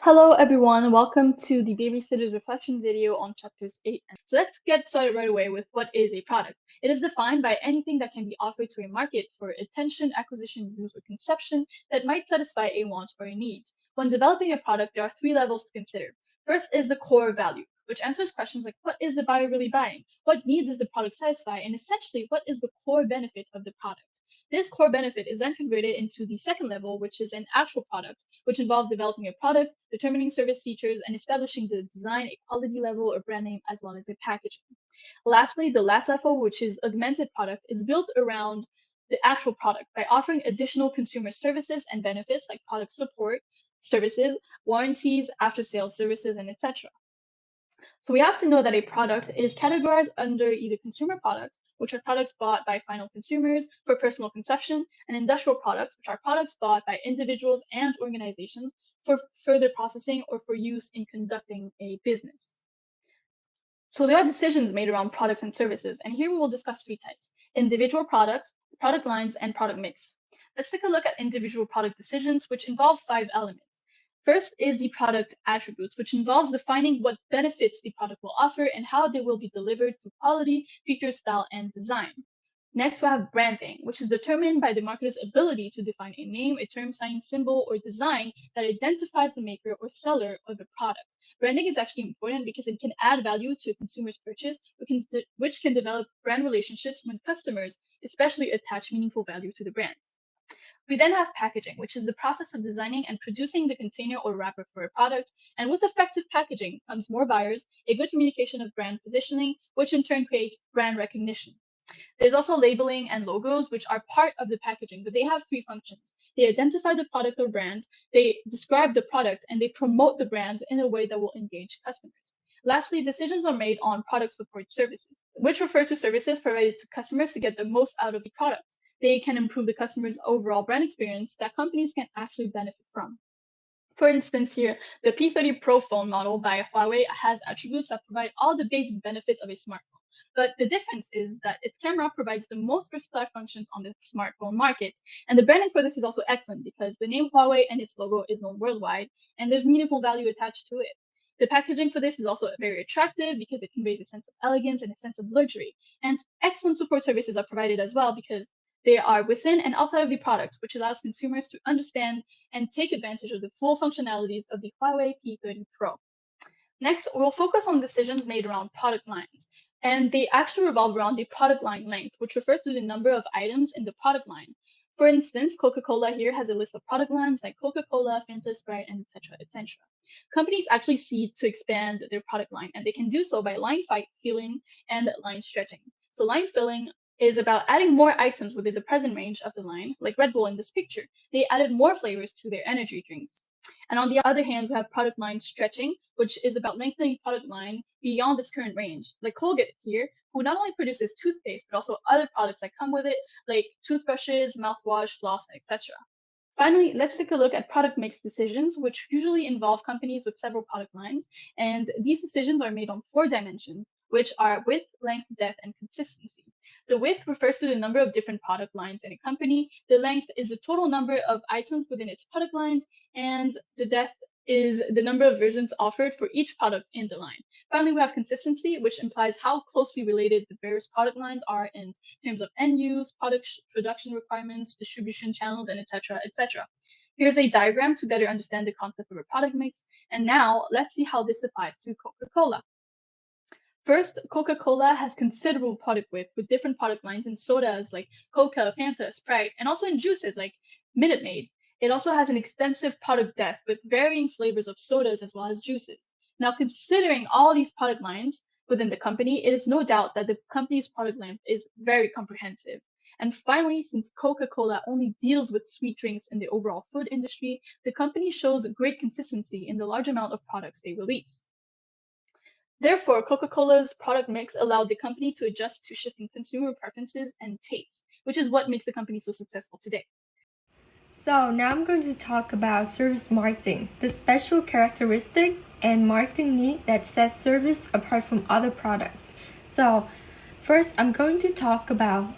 Hello everyone, welcome to the Babysitters reflection video on chapters 8. So let's get started right away with what is a product. It is defined by anything that can be offered to a market for attention, acquisition, use, or consumption that might satisfy a want or a need. When developing a product, there are three levels to consider. First is the core value, which answers questions like what is the buyer really buying? What needs does the product satisfy? And essentially, what is the core benefit of the product? This core benefit is then converted into the second level, which is an actual product, which involves developing a product, determining service features, and establishing the design, a quality level, or brand name, as well as a packaging. Lastly, the last level, which is augmented product, is built around the actual product by offering additional consumer services and benefits like product support, services, warranties, after-sales services, and etc. So we have to know that a product is categorized under either consumer products, which are products bought by final consumers for personal consumption, and industrial products, which are products bought by individuals and organizations for further processing or for use in conducting a business. So there are decisions made around products and services, and here we will discuss three types: individual products, product lines, and product mix. Let's take a look at individual product decisions, which involve 5 elements. First is the product attributes, which involves defining what benefits the product will offer and how they will be delivered through quality, feature, style, and design. Next, we have branding, which is determined by the marketer's ability to define a name, a term, sign, symbol, or design that identifies the maker or seller of a product. Branding is actually important because it can add value to a consumer's purchase, which can develop brand relationships when customers especially attach meaningful value to the brands. We then have packaging, which is the process of designing and producing the container or wrapper for a product. And with effective packaging comes more buyers, a good communication of brand positioning, which in turn creates brand recognition. There's also labeling and logos, which are part of the packaging, but they have three functions. They identify the product or brand, they describe the product, and they promote the brand in a way that will engage customers. Lastly, decisions are made on product support services, which refer to services provided to customers to get the most out of the product. They can improve the customer's overall brand experience that companies can actually benefit from. For instance, here, the P30 Pro phone model by Huawei has attributes that provide all the basic benefits of a smartphone. But the difference is that its camera provides the most versatile functions on the smartphone market. And the branding for this is also excellent because the name Huawei and its logo is known worldwide, and there's meaningful value attached to it. The packaging for this is also very attractive because it conveys a sense of elegance and a sense of luxury. And excellent support services are provided as well because they are within and outside of the product, which allows consumers to understand and take advantage of the full functionalities of the Huawei P30 Pro. Next, we'll focus on decisions made around product lines, and they actually revolve around the product line length, which refers to the number of items in the product line. For instance, Coca-Cola here has a list of product lines like Coca-Cola, Fanta, Sprite, and etc., etc. Companies actually seek to expand their product line, and they can do so by line filling and line stretching. So line filling is about adding more items within the present range of the line, like Red Bull in this picture. They added more flavors to their energy drinks. And on the other hand, we have product line stretching, which is about lengthening product line beyond its current range, like Colgate here, who not only produces toothpaste, but also other products that come with it, like toothbrushes, mouthwash, floss, etc. Finally, let's take a look at product mix decisions, which usually involve companies with several product lines. And these decisions are made on 4 dimensions, which are width, length, depth, and consistency. The width refers to the number of different product lines in a company. The length is the total number of items within its product lines, and the depth is the number of versions offered for each product in the line. Finally, we have consistency, which implies how closely related the various product lines are in terms of end use, production requirements, distribution channels, and etc., etc. Here's a diagram to better understand the concept of a product mix. And now let's see how this applies to Coca-Cola. First, Coca-Cola has considerable product width with different product lines in sodas like Coca, Fanta, Sprite, and also in juices like Minute Maid. It also has an extensive product depth with varying flavors of sodas as well as juices. Now, considering all these product lines within the company, it is no doubt that the company's product length is very comprehensive. And finally, since Coca-Cola only deals with sweet drinks in the overall food industry, the company shows great consistency in the large amount of products they release. Therefore, Coca-Cola's product mix allowed the company to adjust to shifting consumer preferences and tastes, which is what makes the company so successful today. So now I'm going to talk about service marketing, the special characteristic and marketing need that sets service apart from other products. So first, I'm going to talk about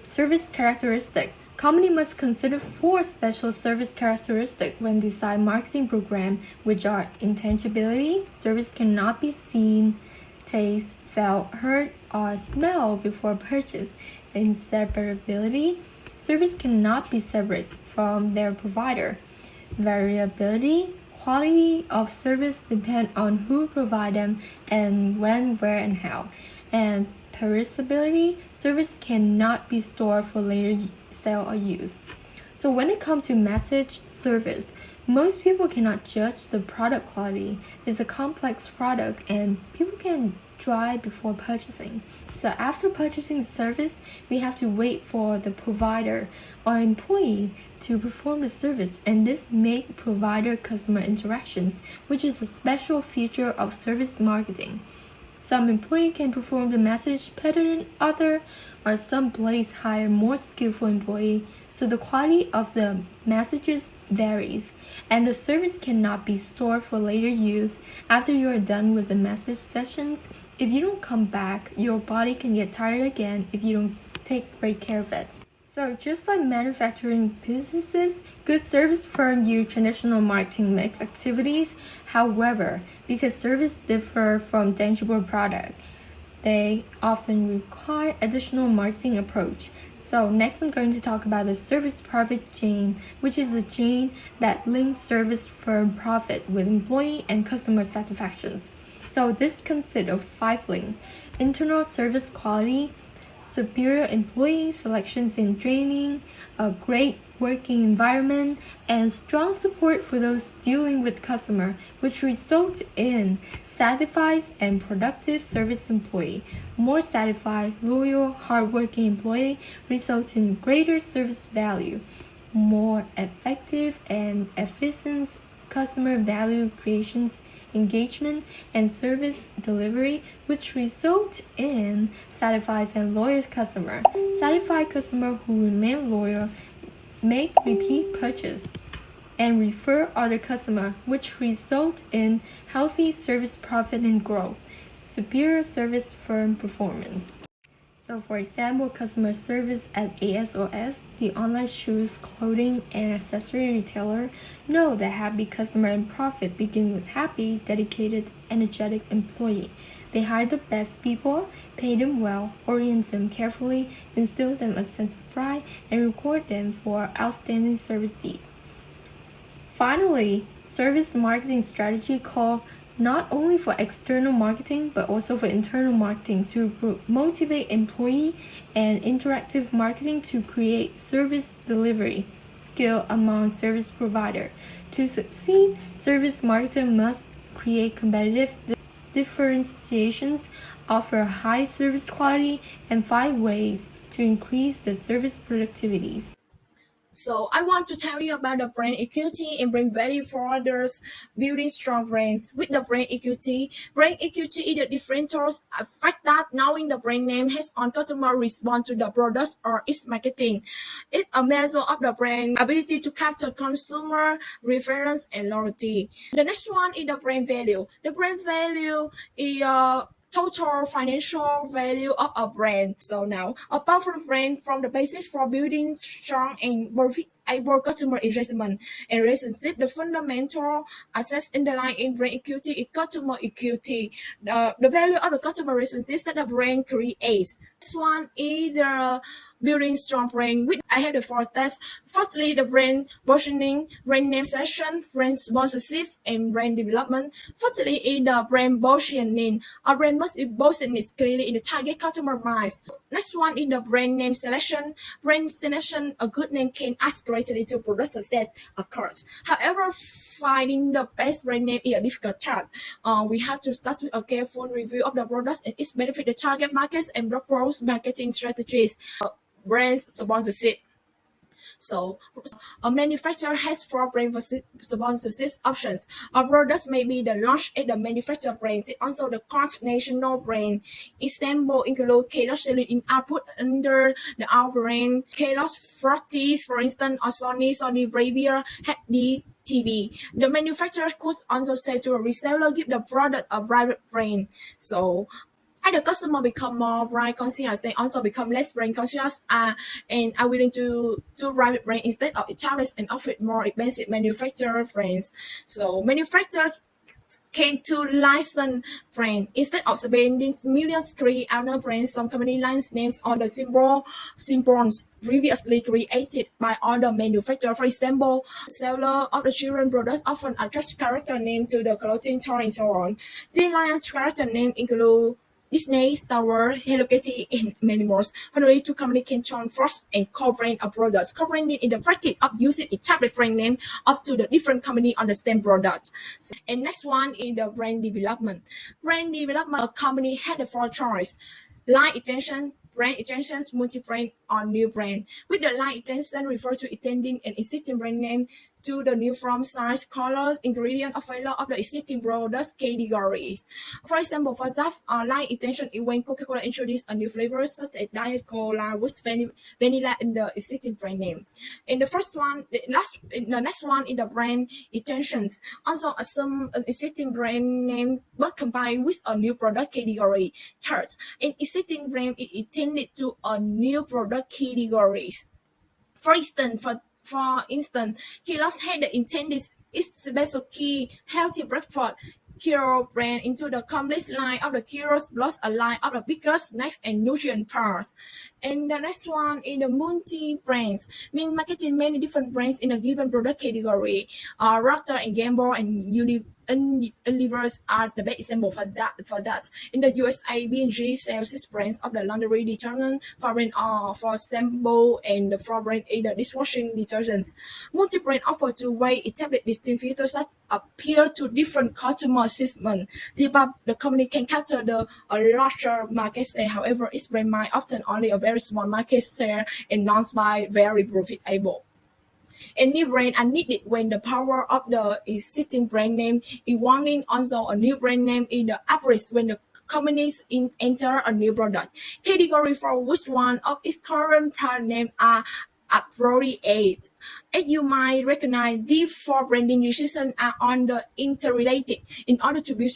service characteristic. Company must consider 4 special service characteristics when design marketing program, which are intangibility, service cannot be seen, taste, felt, heard, or smelled before purchase, inseparability, service cannot be separate from their provider, variability, quality of service depend on who provide them and when, where, and how, and perishability, service cannot be stored for later sale or use. So when it comes to message service, most people cannot judge the product quality. It's a complex product and people can try before purchasing. So after purchasing the service, we have to wait for the provider or employee to perform the service, and this makes provider-customer interactions, which is a special feature of service marketing. Some employee can perform the message better than other, or some place hire more skillful employee, so the quality of the messages varies, and the service cannot be stored for later use. After you are done with the message sessions, if you don't come back, your body can get tired again if you don't take great care of it. So just like manufacturing businesses, good service firms use traditional marketing mix activities. However, because service differ from tangible product, they often require additional marketing approach. So next I'm going to talk about the service profit chain, which is a chain that links service firm profit with employee and customer satisfactions. So this consists of 5 links: internal service quality, superior employee selections and training, a great working environment, and strong support for those dealing with customer, which result in satisfied and productive service employee. More satisfied, loyal, hardworking employee results in greater service value. More effective and efficient customer value creations, engagement, and service delivery, which result in satisfied and loyal customer. Satisfied customer who remain loyal make repeat purchase and refer other customer, which result in healthy service profit and growth. Superior service firm performance. So for example, customer service at ASOS, the online shoes, clothing, and accessory retailer, know that happy customer and profit begin with happy, dedicated, energetic employee. They hire the best people, pay them well, orient them carefully, instill them a sense of pride, and reward them for outstanding service deed. Finally, service marketing strategy called not only for external marketing but also for internal marketing to motivate employee, and interactive marketing to create service delivery skill among service provider. To succeed, service marketer must create competitive differentiations, offer high service quality, and find ways to increase the service productivities. So I want to tell you about the brand equity and brand value for others, building strong brands. With the brand equity is the differentials fact that knowing the brand name has on customer respond to the products or its marketing. It's a measure of the brand ability to capture consumer reference and loyalty. The next one is the brand value. The brand value is total financial value of a brand. So now, a powerful brand from the basis for building strong and able customer engagement and relationship. The fundamental assets underlying in brand equity is customer equity, the value of the customer relationships that the brand creates. This one is the building strong brand. I have the 4 steps. Firstly, the brand positioning, brand name selection, brand sponsorships, and brand development. Firstly, is the brand positioning. A brand must be positioned clearly in the target customer minds. Next one is the brand name selection. Brand selection, a good name can add greatly to product success, of course. However, finding the best brand name is a difficult task. We have to start with a careful review of the products and its benefit, the target markets, and broad marketing strategies. Brand sponsorship. So, a manufacturer has 4 brand sponsorship options. A product may be the launch at the manufacturer brand. Also, the cross national brand. Example include Kellogg's selling in output under the our brand. Kellogg's Frosties, for instance, or Sony Bravia had the TV. The manufacturer could also say to a reseller, give the product a private brand. So, As the customer become more brand conscious, they also become less brand conscious and are willing to ride brand instead of challenge and offer more expensive manufacturer brands. So manufacturer came to license brand instead of spending millions create other brands. Some company lines names on the symbols previously created by other manufacturers. For example, seller of the children products often attach character name to the clothing store and so on. The lines character name include Disney, Star Wars, Hello Kitty, and many more. Finally, two companies can join forces and co-brand a product. Co-branding is the practice of using a tablet brand name up to the different company on the same product. And next one is the brand development. Brand development, a company had the four choice: line extension, brand extensions, multi-brand, or new brand. With the line extension refer to extending an existing brand name to the new form, size, colors, ingredient, or flavor of the existing products categories. For example, for that line extension is when Coca-Cola introduced a new flavor such as Diet Cola with vanilla in the existing brand name. In the first one, the next one is the brand extensions. Also assume an existing brand name but combined with a new product category. Third, an existing brand is intended to a new product categories. For instance, Kellogg's had the intended its special key healthy breakfast Kiro brand into the complete line of the Kiros plus a line of the biggest snacks and nutrient bars. And the next one is the multi-brands, mean marketing many different brands in a given product category. Procter and Gamble and Unilever are the best example for that. In the USA, B&G sells 6 brands of the laundry detergent, 4 brands for shampoo, and the 4 brands in the dishwashing detergents. Multi-brand offer two-way tablet distinct features that appeal to different customer segments. The company can capture a larger market share. However, its brand might often only a very small market share and not by very profitable. And new brand are needed when the power of the existing brand name is wanting. Also, a new brand name is the average when the companies enter a new product category for which one of its current brand name are appropriate. As you might recognize, these 4 branding decisions are on the interrelated. In order to build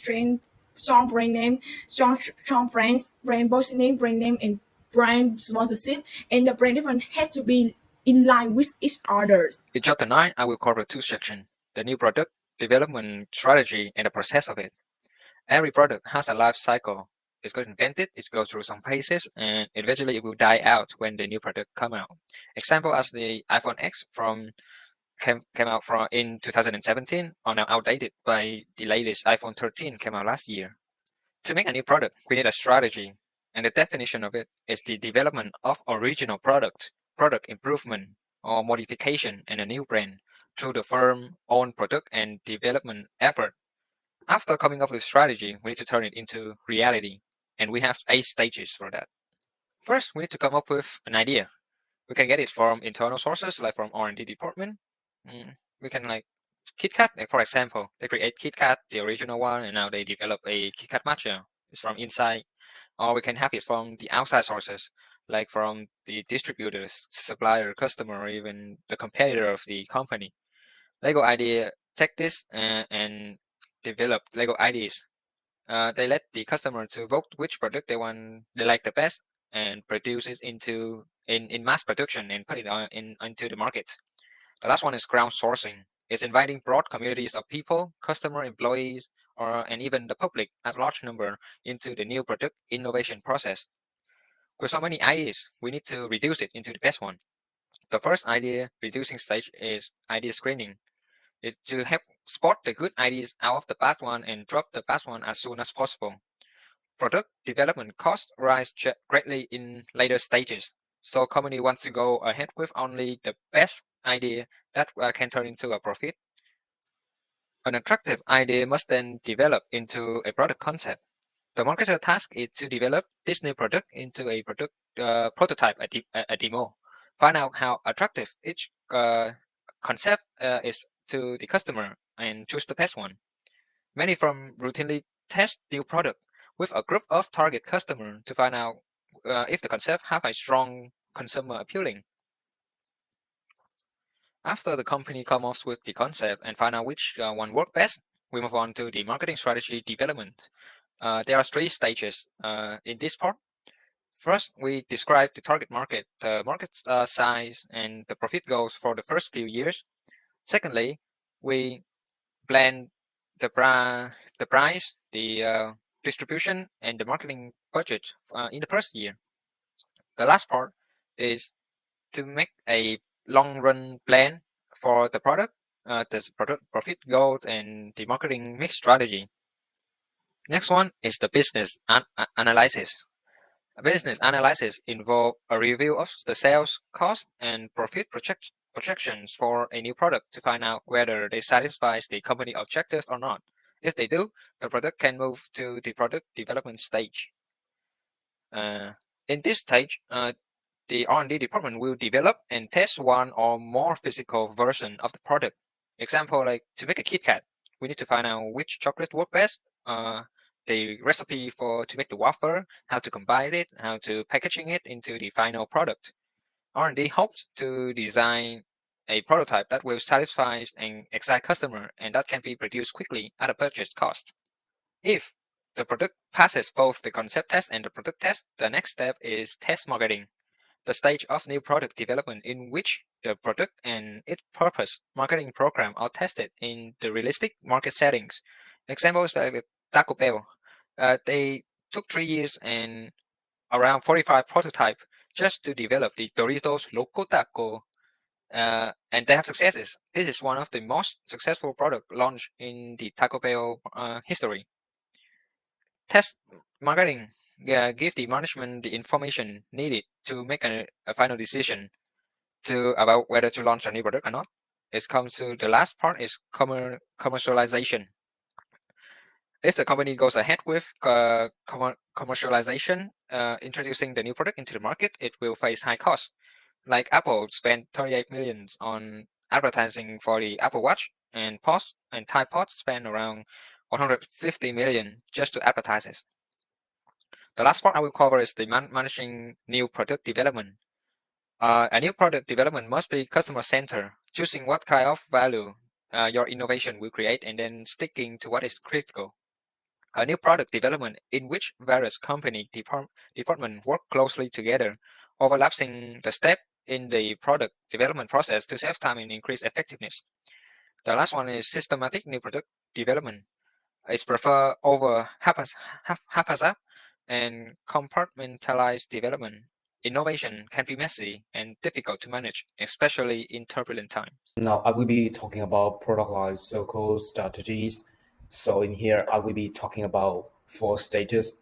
strong brand name, strong brands, brand positioning, brand name, and brand sponsorship, and the brand different have to be in line with each other. In Chapter 9, I will cover 2 sections: the new product, development strategy, and the process of it. Every product has a life cycle. It's got invented, it goes through some phases, and eventually it will die out when the new product come out. Example as the iPhone X came out in 2017 are now outdated by the latest iPhone 13 came out last year. To make a new product, we need a strategy, and the definition of it is the development of original product improvement or modification, and a new brand through the firm's own product and development effort. After coming up with strategy, we need to turn it into reality, and we have 8 stages for that. First, we need to come up with an idea. We can get it from internal sources, like from R&D department. We can like KitKat, like for example, they create KitKat, the original one, and now they develop a KitKat matcha. It's from inside. Or we can have it from the outside sources, like from the distributors, supplier, customer, or even the competitor of the company. Lego idea take this and develop Lego ideas. They let the customer to vote which product they like the best and produce it in mass production and put it into the market. The last one is crowdsourcing. It's inviting broad communities of people, customer, employees, and even the public at large number into the new product innovation process. With so many ideas, we need to reduce it into the best one. The first idea reducing stage is idea screening. It's to help spot the good ideas out of the bad one and drop the bad one as soon as possible. Product development costs rise greatly in later stages, so company wants to go ahead with only the best idea that can turn into a profit. An attractive idea must then develop into a product concept. The marketer task is to develop this new product into a product prototype, a demo. Find out how attractive each concept is to the customer and choose the best one. Many firms routinely test new product with a group of target customers to find out if the concept have a strong consumer appealing. After the company comes up with the concept and find out which one works best, we move on to the marketing strategy development. There are 3 stages in this part. First, we describe the target market, the market size, and the profit goals for the first few years. Secondly, we plan the price, the distribution, and the marketing budget in the first year. The last part is to make a long-run plan for the product, the product profit goals, and the marketing mix strategy. Next one is the business analysis. Business analysis involve a review of the sales cost and profit projections for a new product to find out whether they satisfy the company objectives or not. If they do, the product can move to the product development stage. In this stage, the R&D department will develop and test one or more physical version of the product. Example, like to make a Kit Kat, we need to find out which chocolate work best, the recipe to make the wafer, how to combine it, how to packaging it into the final product. R&D hopes to design a prototype that will satisfy an exact customer and that can be produced quickly at a purchase cost. If the product passes both the concept test and the product test, the next step is test marketing, the stage of new product development in which the product and its purpose marketing program are tested in the realistic market settings. Examples like Taco Bell. They took 3 years and around 45 prototypes just to develop the Doritos Loco Taco, and they have successes. This is one of the most successful product launched in the Taco Bell history. Test marketing give the management the information needed to make a final decision about whether to launch a new product or not. It comes to the last part is commercialization. If the company goes ahead with commercialization, introducing the new product into the market, it will face high costs. Like Apple spent 38 million on advertising for the Apple Watch, and Tide Pods spent around 150 million just to advertise it. The last part I will cover is the managing new product development. A new product development must be customer-centered, choosing what kind of value your innovation will create and then sticking to what is critical. A new product development in which various company departments work closely together, overlapping the step in the product development process to save time and increase effectiveness. The last one is systematic new product development. It's preferred over haphazard and compartmentalized development. Innovation can be messy and difficult to manage, especially in turbulent times. Now I will be talking about product life cycle strategies. So in here, I will be talking about 4 stages,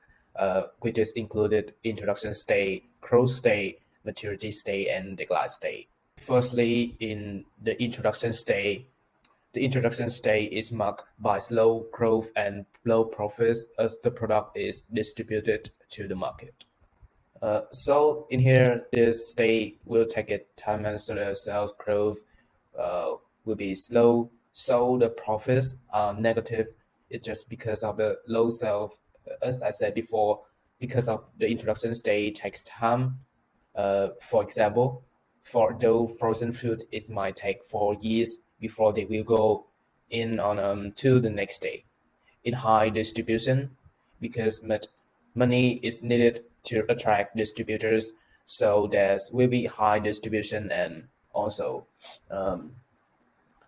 which is included introduction stage, growth stage, maturity stage, and decline stage. Firstly, in the introduction stage is marked by slow growth and low profits as the product is distributed to the market. So in here, this stage will take its time and so the sales growth will be slow. So the profits are negative. It's just because of the low sales. As I said before, because of the introduction stage takes time. For example, for those frozen food, it might take 4 years before they will go in on to the next stage. In high distribution, because money is needed to attract distributors, so there will be high distribution and also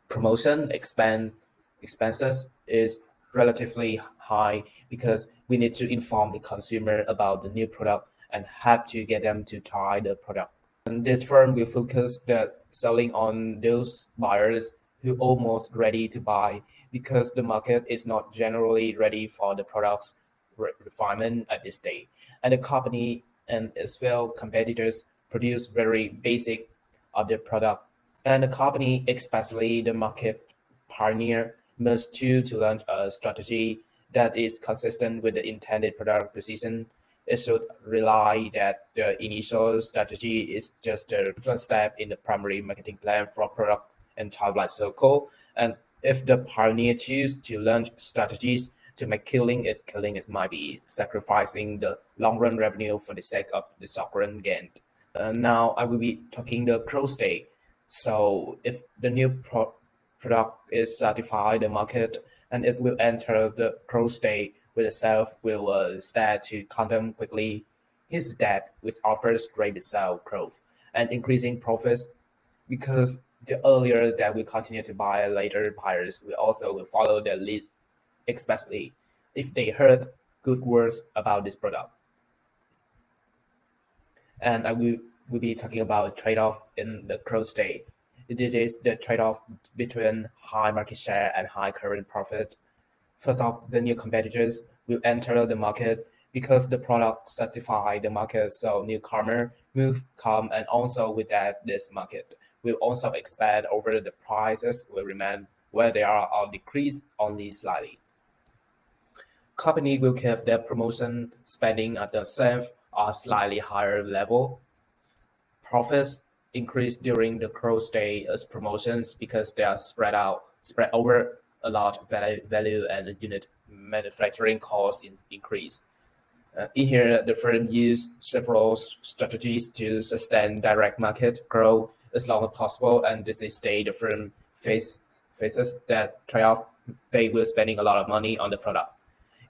promotion expenses is relatively high because we need to inform the consumer about the new product and have to get them to try the product. And this firm will focus the selling on those buyers who are almost ready to buy because the market is not generally ready for the product's refinement at this stage. And the company and as well competitors produce very basic of the product. And the company, especially the market pioneer, must choose to launch a strategy that is consistent with the intended product position. It should rely that the initial strategy is just the first step in the primary marketing plan for product and entire life cycle. And if the pioneer choose to launch strategies to make killing it might be sacrificing the long-run revenue for the sake of the short-run gain. Now I will be talking the growth stage. So if the new product is satisfy the market and it will enter the growth state where the self will start to condemn quickly. Here's that, which offers great sales growth and increasing profits, because the earlier that we continue to buy, later buyers will follow their lead, especially if they heard good words about this product. And I will be talking about trade-off in the growth state. It is the trade-off between high market share and high current profit. First off, the new competitors will enter the market because the product satisfies the market, so newcomer will come, and also with that, this market will also expand over the prices will remain where they are or decrease only slightly. Company will keep their promotion spending at the same or slightly higher level. Profits increase during the growth stage as promotions because they are spread over a large value and unit manufacturing costs increase. In here, the firm use several strategies to sustain direct market growth as long as possible, and this is the firm faces that trade-off. They will spending a lot of money on the product.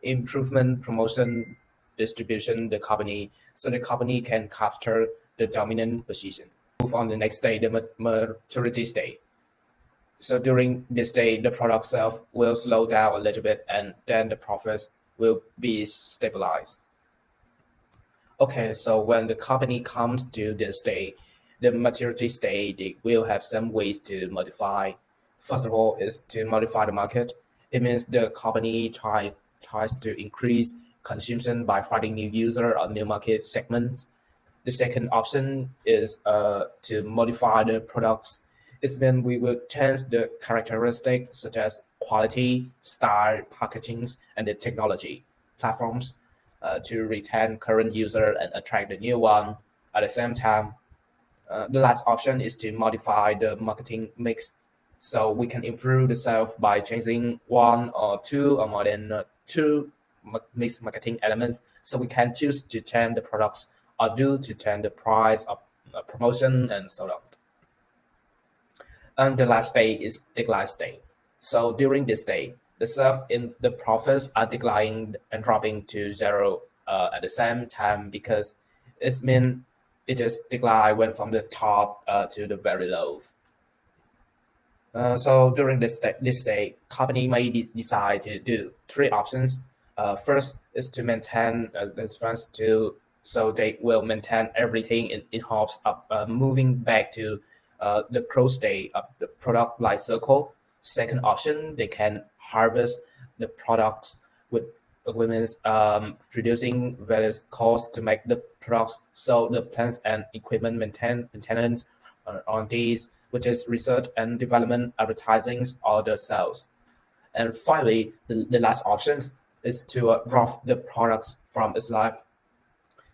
Improvement, promotion, distribution, the company can capture the dominant position. Move on the next stage, the maturity stage. So during this stage, the product sales will slow down a little bit, and then the profits will be stabilized. Okay, so when the company comes to this stage, the maturity stage, they will have some ways to modify. First of all, is to modify the market. It means the company tries to increase consumption by finding new user or new market segments. The second option is to modify the products. It means we will change the characteristics such as quality, style, packagings, and the technology platforms to retain current user and attract the new one. At the same time, the last option is to modify the marketing mix, so we can improve the sales by changing one or two or more than two mixed marketing elements. So we can choose to change the products or do to change the price of promotion and so on. And the last stage is decline stage. So during this stage, the sales in the profits are declining and dropping to zero at the same time, because it means it just decline went from the top to the very low. So during this stage, company may decide to do three options. First is to maintain this first to, so they will maintain everything in hopes of moving back to the growth state of the product life cycle. Second option, they can harvest the products with agreements reducing various costs to make the products, so the plants and equipment maintenance on these, which is research and development, advertising, or the sales. And finally, the last option is to drop the products from its life.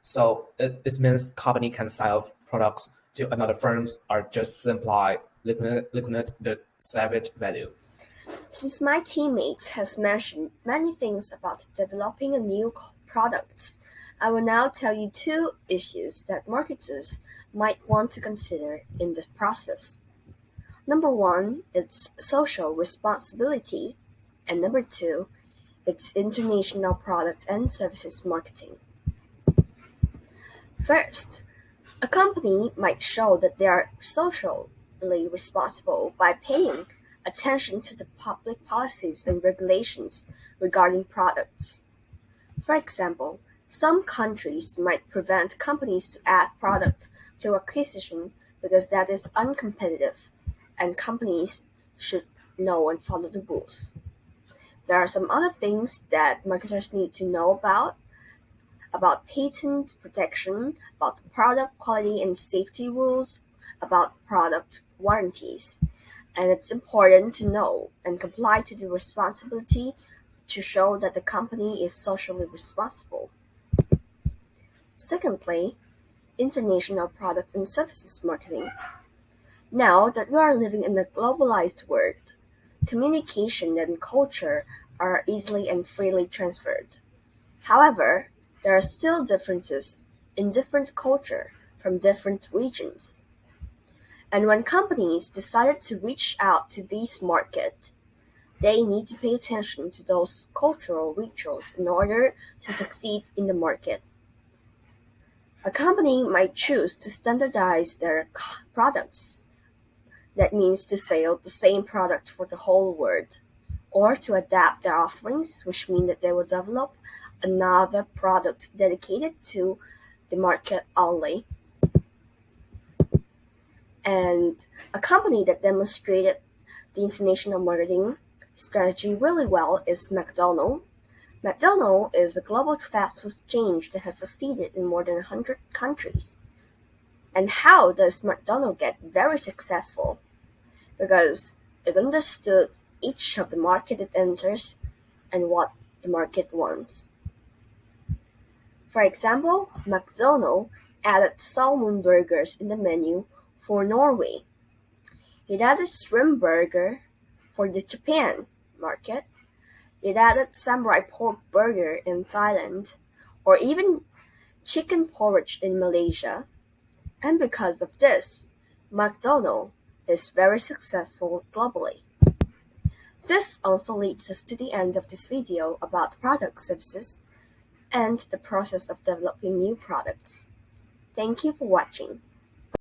So it means company can sell products to another firms or just simply liquidate the salvage value. Since my teammates has mentioned many things about developing a new product, I will now tell you two issues that marketers might want to consider in the process. Number one, it's social responsibility, and number two, it's international product and services marketing. First, a company might show that they are socially responsible by paying attention to the public policies and regulations regarding products. For example, some countries might prevent companies to add product through acquisition because that is uncompetitive, and companies should know and follow the rules. There are some other things that marketers need to know about patent protection, about product quality and safety rules, about product warranties. And it's important to know and comply to the responsibility to show that the company is socially responsible. Secondly, international product and services marketing. Now that we are living in a globalized world, communication and culture are easily and freely transferred. However, there are still differences in different culture from different regions. And when companies decided to reach out to these markets, they need to pay attention to those cultural rituals in order to succeed in the market. A company might choose to standardize their products. That means to sell the same product for the whole world, or to adapt their offerings, which means that they will develop another product dedicated to the market only. And a company that demonstrated the international marketing strategy really well is McDonald's. McDonald's is a global fast food chain that has succeeded in more than 100 countries. And how does McDonald's get very successful? Because it understood each of the market it enters and what the market wants. For example, McDonald's added salmon burgers in the menu for Norway. It added shrimp burger for the Japan market. It added samurai pork burger in Thailand, or even chicken porridge in Malaysia. And because of this, McDonald's is very successful globally. This also leads us to the end of this video about product services and the process of developing new products. Thank you for watching.